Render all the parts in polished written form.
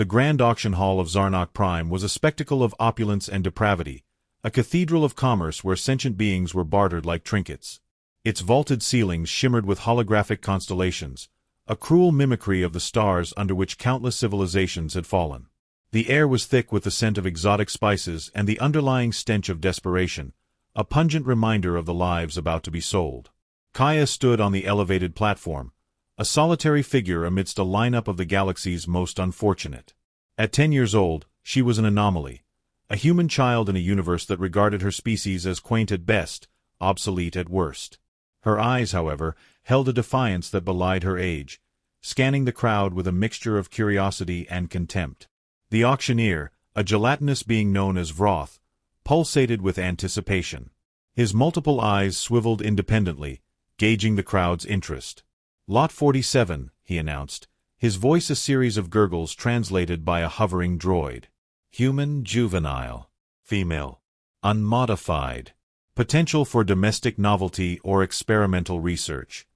The grand auction hall of Zarnok Prime was a spectacle of opulence and depravity, a cathedral of commerce where sentient beings were bartered like trinkets. Its vaulted ceilings shimmered with holographic constellations, a cruel mimicry of the stars under which countless civilizations had fallen. The air was thick with the scent of exotic spices and the underlying stench of desperation, a pungent reminder of the lives about to be sold. Kaya stood on the elevated platform, a solitary figure amidst a lineup of the galaxy's most unfortunate. At 10 years old, she was an anomaly, a human child in a universe that regarded her species as quaint at best, obsolete at worst. Her eyes, however, held a defiance that belied her age, scanning the crowd with a mixture of curiosity and contempt. The auctioneer, a gelatinous being known as Vroth, pulsated with anticipation. His multiple eyes swiveled independently, gauging the crowd's interest. "Lot 47, he announced, his voice a series of gurgles translated by a hovering droid. "Human juvenile. Female. Unmodified. Potential for domestic novelty or experimental research."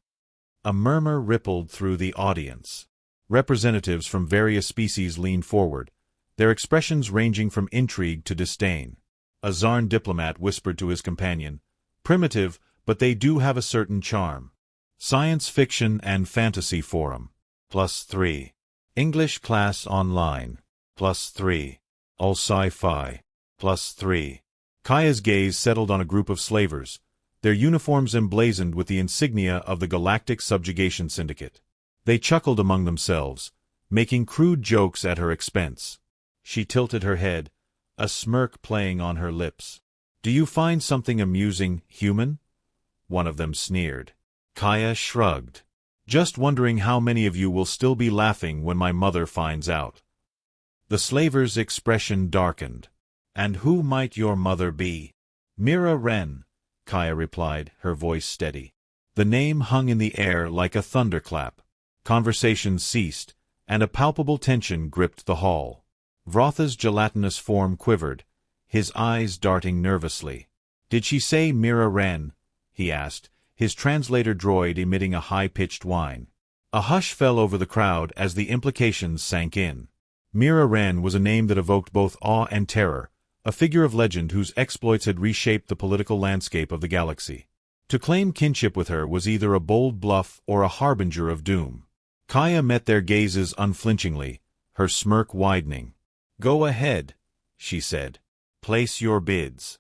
A murmur rippled through the audience. Representatives from various species leaned forward, their expressions ranging from intrigue to disdain. A Zarn diplomat whispered to his companion, "Primitive, but they do have a certain charm. Science fiction and fantasy forum. +3. English class online. +3. All sci-fi. +3. Kaya's gaze settled on a group of slavers, their uniforms emblazoned with the insignia of the Galactic Subjugation Syndicate. They chuckled among themselves, making crude jokes at her expense. She tilted her head, a smirk playing on her lips. "Do you find something amusing, human?" one of them sneered. Kaya shrugged. "Just wondering how many of you will still be laughing when my mother finds out." The slaver's expression darkened. "And who might your mother be?" "Mira Wren," Kaya replied, her voice steady. The name hung in the air like a thunderclap. Conversation ceased, and a palpable tension gripped the hall. Vrotha's gelatinous form quivered, his eyes darting nervously. "Did she say Mira Wren?" he asked, his translator droid emitting a high-pitched whine. A hush fell over the crowd as the implications sank in. Mira Wren was a name that evoked both awe and terror, a figure of legend whose exploits had reshaped the political landscape of the galaxy. To claim kinship with her was either a bold bluff or a harbinger of doom. Kaya met their gazes unflinchingly, her smirk widening. "Go ahead," she said. "Place your bids."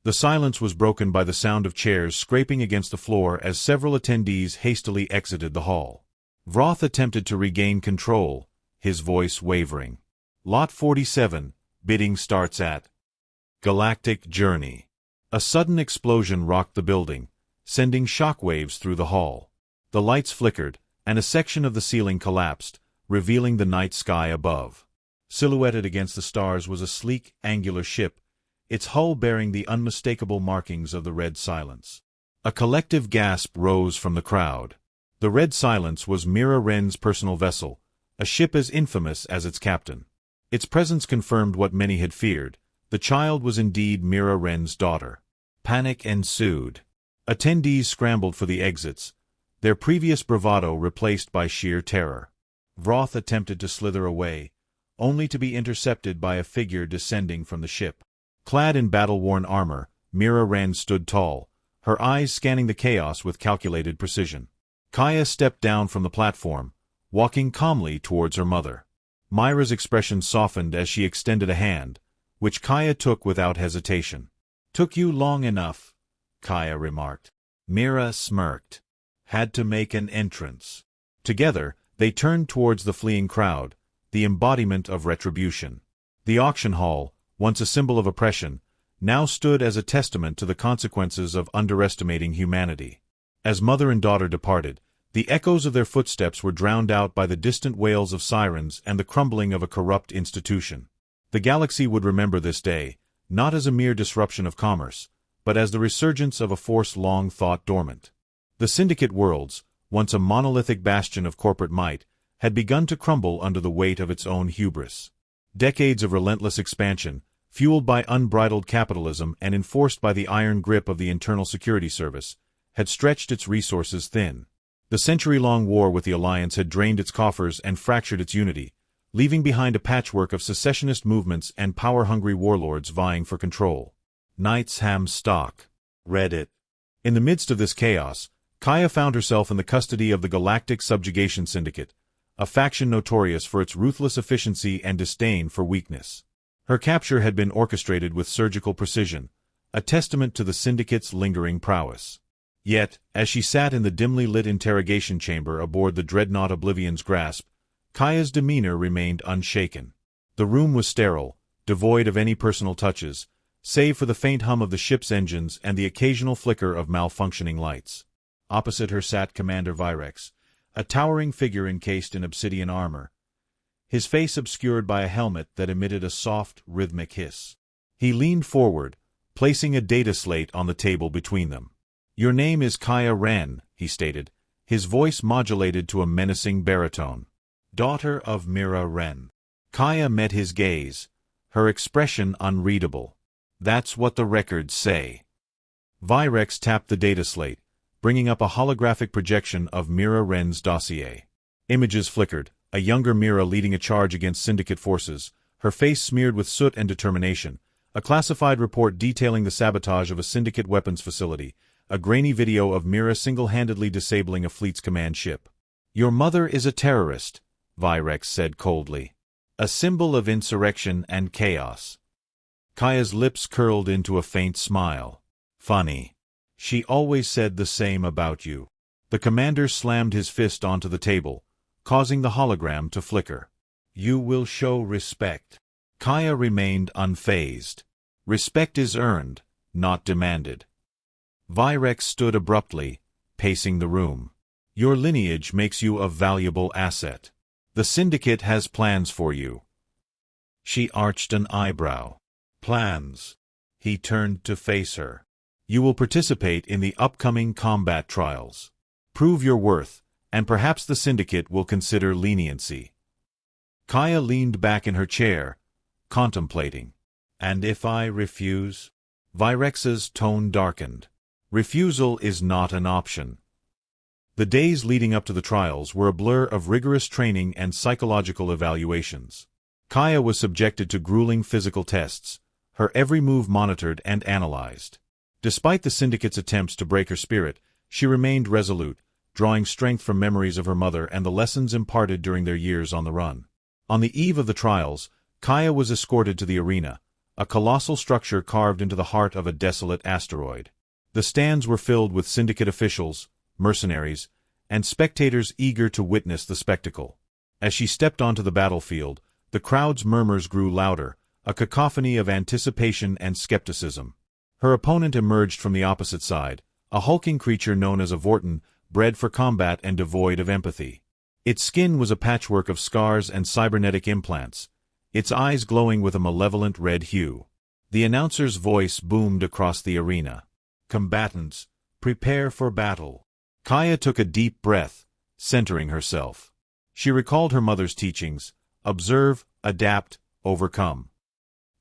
The silence was broken by the sound of chairs scraping against the floor as several attendees hastily exited the hall. Vroth attempted to regain control, his voice wavering. "Lot 47, bidding starts at Galactic Journey." A sudden explosion rocked the building, sending shockwaves through the hall. The lights flickered, and a section of the ceiling collapsed, revealing the night sky above. Silhouetted against the stars was a sleek, angular ship, its hull bearing the unmistakable markings of the Red Silence. A collective gasp rose from the crowd. The Red Silence was Mira Wren's personal vessel, a ship as infamous as its captain. Its presence confirmed what many had feared. The child was indeed Mira Wren's daughter. Panic ensued. Attendees scrambled for the exits, their previous bravado replaced by sheer terror. Vroth attempted to slither away, only to be intercepted by a figure descending from the ship. Clad in battle-worn armor, Mira Wren stood tall, her eyes scanning the chaos with calculated precision. Kaya stepped down from the platform, walking calmly towards her mother. Myra's expression softened as she extended a hand, which Kaya took without hesitation. "Took you long enough," Kaya remarked. Mira smirked. "Had to make an entrance." Together, they turned towards the fleeing crowd, the embodiment of retribution. The auction hall, once a symbol of oppression, now stood as a testament to the consequences of underestimating humanity. As mother and daughter departed, the echoes of their footsteps were drowned out by the distant wails of sirens and the crumbling of a corrupt institution. The galaxy would remember this day, not as a mere disruption of commerce, but as the resurgence of a force long thought dormant. The Syndicate worlds, once a monolithic bastion of corporate might, had begun to crumble under the weight of its own hubris. Decades of relentless expansion, fueled by unbridled capitalism and enforced by the iron grip of the Internal Security Service, had stretched its resources thin. The century-long war with the Alliance had drained its coffers and fractured its unity, leaving behind a patchwork of secessionist movements and power-hungry warlords vying for control. Knight's Ham stock. Reddit. In the midst of this chaos, Kaya found herself in the custody of the Galactic Subjugation Syndicate, a faction notorious for its ruthless efficiency and disdain for weakness. Her capture had been orchestrated with surgical precision, a testament to the Syndicate's lingering prowess. Yet, as she sat in the dimly lit interrogation chamber aboard the dreadnought Oblivion's grasp, Kaya's demeanor remained unshaken. The room was sterile, devoid of any personal touches, save for the faint hum of the ship's engines and the occasional flicker of malfunctioning lights. Opposite her sat Commander Virex, a towering figure encased in obsidian armor, his face obscured by a helmet that emitted a soft, rhythmic hiss. He leaned forward, placing a data slate on the table between them. "Your name is Kaya Ren," he stated, his voice modulated to a menacing baritone. "Daughter of Mira Ren." Kaya met his gaze, her expression unreadable. "That's what the records say." Virex tapped the data slate, bringing up a holographic projection of Mira Ren's dossier. Images flickered, a younger Mira leading a charge against Syndicate forces, her face smeared with soot and determination, a classified report detailing the sabotage of a Syndicate weapons facility, a grainy video of Mira single-handedly disabling a fleet's command ship. "Your mother is a terrorist," Virex said coldly. "A symbol of insurrection and chaos." Kaya's lips curled into a faint smile. "Funny. She always said the same about you." The commander slammed his fist onto the table, causing the hologram to flicker. "You will show respect." Kaya remained unfazed. "Respect is earned, not demanded." Virex stood abruptly, pacing the room. "Your lineage makes you a valuable asset. The Syndicate has plans for you." She arched an eyebrow. "Plans?" He turned to face her. "You will participate in the upcoming combat trials. Prove your worth, and perhaps the Syndicate will consider leniency." Kaya leaned back in her chair, contemplating. "And if I refuse?" Virex's tone darkened. "Refusal is not an option." The days leading up to the trials were a blur of rigorous training and psychological evaluations. Kaya was subjected to grueling physical tests, her every move monitored and analyzed. Despite the Syndicate's attempts to break her spirit, she remained resolute, drawing strength from memories of her mother and the lessons imparted during their years on the run. On the eve of the trials, Kaya was escorted to the arena, a colossal structure carved into the heart of a desolate asteroid. The stands were filled with Syndicate officials, mercenaries, and spectators eager to witness the spectacle. As she stepped onto the battlefield, the crowd's murmurs grew louder, a cacophony of anticipation and skepticism. Her opponent emerged from the opposite side, a hulking creature known as a Vorton, bred for combat and devoid of empathy. Its skin was a patchwork of scars and cybernetic implants, its eyes glowing with a malevolent red hue. The announcer's voice boomed across the arena. "Combatants, prepare for battle." Kaya took a deep breath, centering herself. She recalled her mother's teachings: observe, adapt, overcome.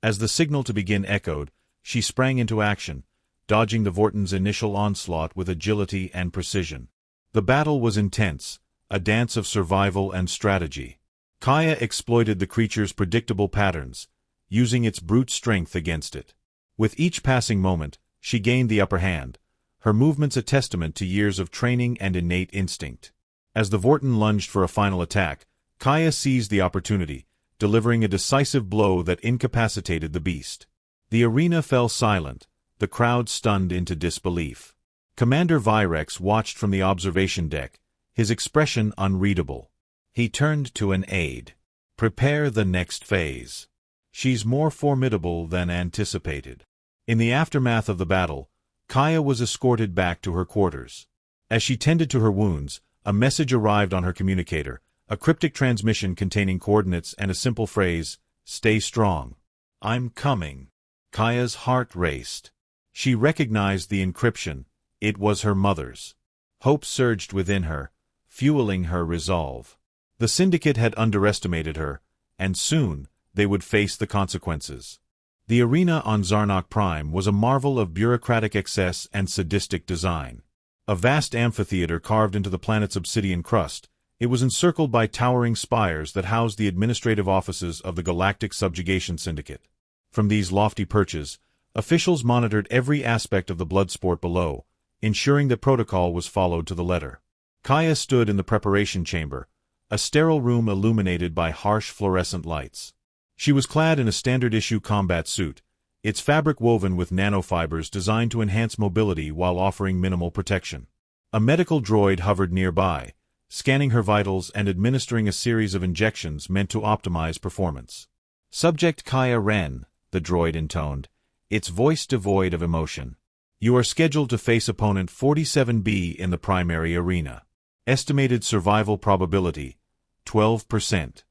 As the signal to begin echoed, she sprang into action, dodging the Vorton's initial onslaught with agility and precision. The battle was intense, a dance of survival and strategy. Kaya exploited the creature's predictable patterns, using its brute strength against it. With each passing moment, she gained the upper hand, her movements a testament to years of training and innate instinct. As the Vorton lunged for a final attack, Kaya seized the opportunity, delivering a decisive blow that incapacitated the beast. The arena fell silent, the crowd stunned into disbelief. Commander Virex watched from the observation deck, his expression unreadable. He turned to an aide. "Prepare the next phase. She's more formidable than anticipated." In the aftermath of the battle, Kaya was escorted back to her quarters. As she tended to her wounds, a message arrived on her communicator, a cryptic transmission containing coordinates and a simple phrase, "Stay strong." "I'm coming." Kaya's heart raced. She recognized the encryption. It was her mother's. Hope surged within her, fueling her resolve. The Syndicate had underestimated her, and soon they would face the consequences. The arena on Zarnok Prime was a marvel of bureaucratic excess and sadistic design. A vast amphitheater carved into the planet's obsidian crust, It was encircled by towering spires that housed the administrative offices of the Galactic Subjugation Syndicate. From these lofty perches, officials monitored every aspect of the blood sport below, ensuring that protocol was followed to the letter. Kaya stood in the preparation chamber, a sterile room illuminated by harsh fluorescent lights. She was clad in a standard-issue combat suit, its fabric woven with nanofibers designed to enhance mobility while offering minimal protection. A medical droid hovered nearby, scanning her vitals and administering a series of injections meant to optimize performance. "Subject Kaya Ren," the droid intoned, its voice devoid of emotion. "You are scheduled to face opponent 47B in the primary arena. Estimated survival probability, 12%.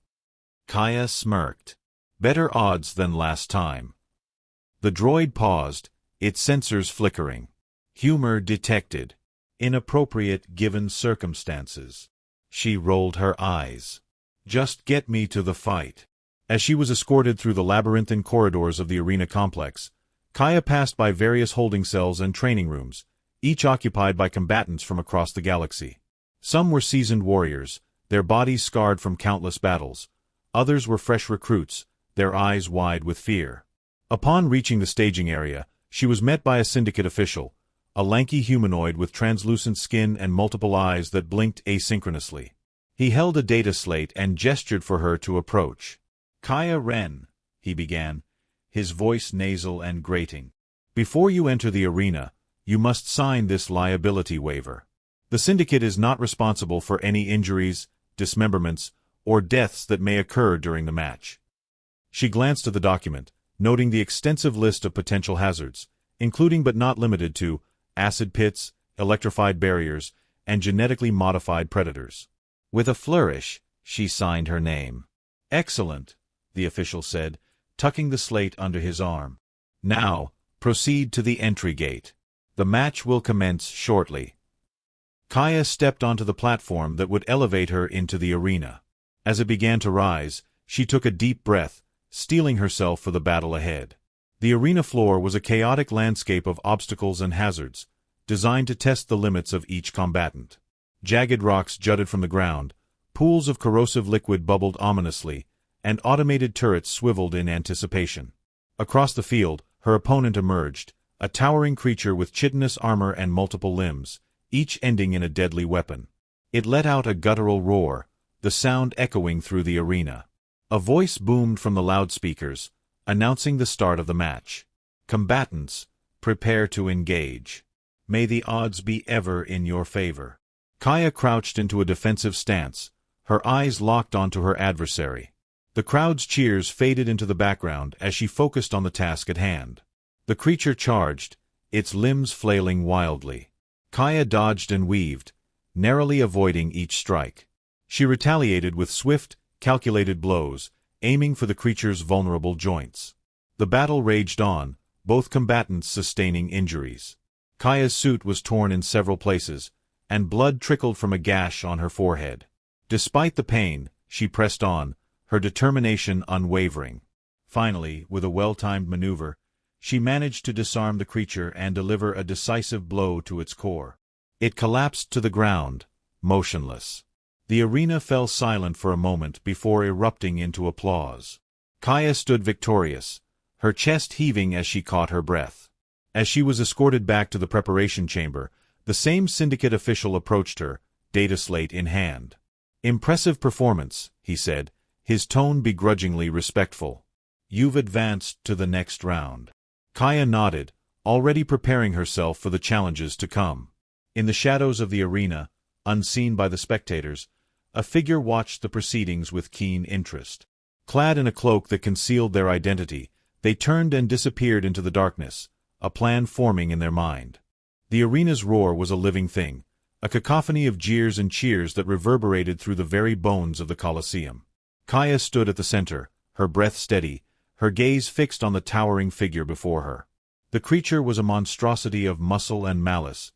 Kaya smirked. "Better odds than last time." The droid paused, its sensors flickering. Humor detected. Inappropriate given circumstances. She rolled her eyes. "Just get me to the fight." As she was escorted through the labyrinthine corridors of the arena complex, Kaya passed by various holding cells and training rooms, each occupied by combatants from across the galaxy. Some were seasoned warriors, their bodies scarred from countless battles. Others were fresh recruits, their eyes wide with fear. Upon reaching the staging area, she was met by a syndicate official, a lanky humanoid with translucent skin and multiple eyes that blinked asynchronously. He held a data slate and gestured for her to approach. "Kaya Ren," he began, his voice nasal and grating. "Before you enter the arena, you must sign this liability waiver. The syndicate is not responsible for any injuries, dismemberments, or deaths that may occur during the match." She glanced at the document, noting the extensive list of potential hazards, including but not limited to acid pits, electrified barriers, and genetically modified predators. With a flourish, she signed her name. "Excellent," the official said, tucking the slate under his arm. "Now, proceed to the entry gate. The match will commence shortly." Kaya stepped onto the platform that would elevate her into the arena. As it began to rise, she took a deep breath, steeling herself for the battle ahead. The arena floor was a chaotic landscape of obstacles and hazards, designed to test the limits of each combatant. Jagged rocks jutted from the ground, pools of corrosive liquid bubbled ominously, and automated turrets swiveled in anticipation. Across the field, her opponent emerged, a towering creature with chitinous armor and multiple limbs, each ending in a deadly weapon. It let out a guttural roar, the sound echoing through the arena. A voice boomed from the loudspeakers, announcing the start of the match. "Combatants, prepare to engage. May the odds be ever in your favor." Kaya crouched into a defensive stance, her eyes locked onto her adversary. The crowd's cheers faded into the background as she focused on the task at hand. The creature charged, its limbs flailing wildly. Kaya dodged and weaved, narrowly avoiding each strike. She retaliated with swift, calculated blows, aiming for the creature's vulnerable joints. The battle raged on, both combatants sustaining injuries. Kaya's suit was torn in several places, and blood trickled from a gash on her forehead. Despite the pain, she pressed on, her determination unwavering. Finally, with a well-timed maneuver, she managed to disarm the creature and deliver a decisive blow to its core. It collapsed to the ground, motionless. The arena fell silent for a moment before erupting into applause. Kaya stood victorious, her chest heaving as she caught her breath. As she was escorted back to the preparation chamber, the same syndicate official approached her, data slate in hand. "Impressive performance," he said, his tone begrudgingly respectful. "You've advanced to the next round." Kaya nodded, already preparing herself for the challenges to come. In the shadows of the arena, unseen by the spectators, a figure watched the proceedings with keen interest. Clad in a cloak that concealed their identity, they turned and disappeared into the darkness, a plan forming in their mind. The arena's roar was a living thing, a cacophony of jeers and cheers that reverberated through the very bones of the Colosseum. Kaya stood at the center, her breath steady, her gaze fixed on the towering figure before her. The creature was a monstrosity of muscle and malice,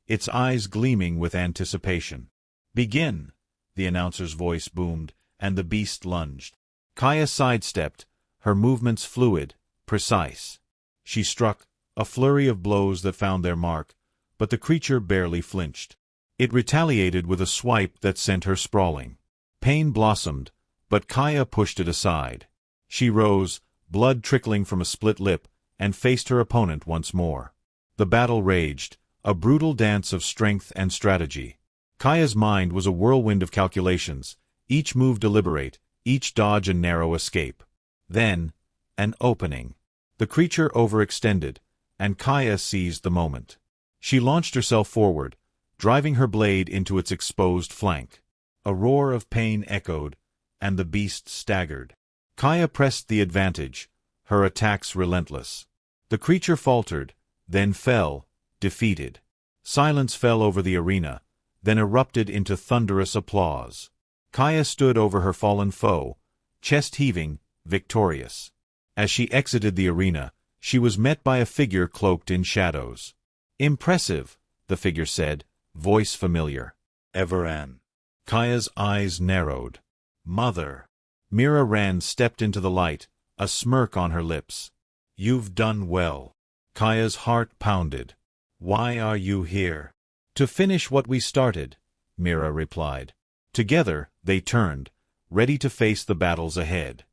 its eyes gleaming with anticipation. "Begin!" the announcer's voice boomed, and the beast lunged. Kaya sidestepped, her movements fluid, precise. She struck, a flurry of blows that found their mark, but the creature barely flinched. It retaliated with a swipe that sent her sprawling. Pain blossomed, but Kaya pushed it aside. She rose, blood trickling from a split lip, and faced her opponent once more. The battle raged, a brutal dance of strength and strategy. Kaya's mind was a whirlwind of calculations, each move deliberate, each dodge a narrow escape. Then, an opening. The creature overextended, and Kaya seized the moment. She launched herself forward, driving her blade into its exposed flank. A roar of pain echoed, and the beast staggered. Kaya pressed the advantage, her attacks relentless. The creature faltered, then fell, defeated. Silence fell over the arena, then erupted into thunderous applause. Kaya stood over her fallen foe, chest heaving, victorious. As she exited the arena, she was met by a figure cloaked in shadows. "Impressive," the figure said, voice familiar. "Everann." Kaya's eyes narrowed. "Mother." Mira Rand stepped into the light, a smirk on her lips. "You've done well." Kaya's heart pounded. "Why are you here?" "To finish what we started," Mira replied. Together, they turned, ready to face the battles ahead.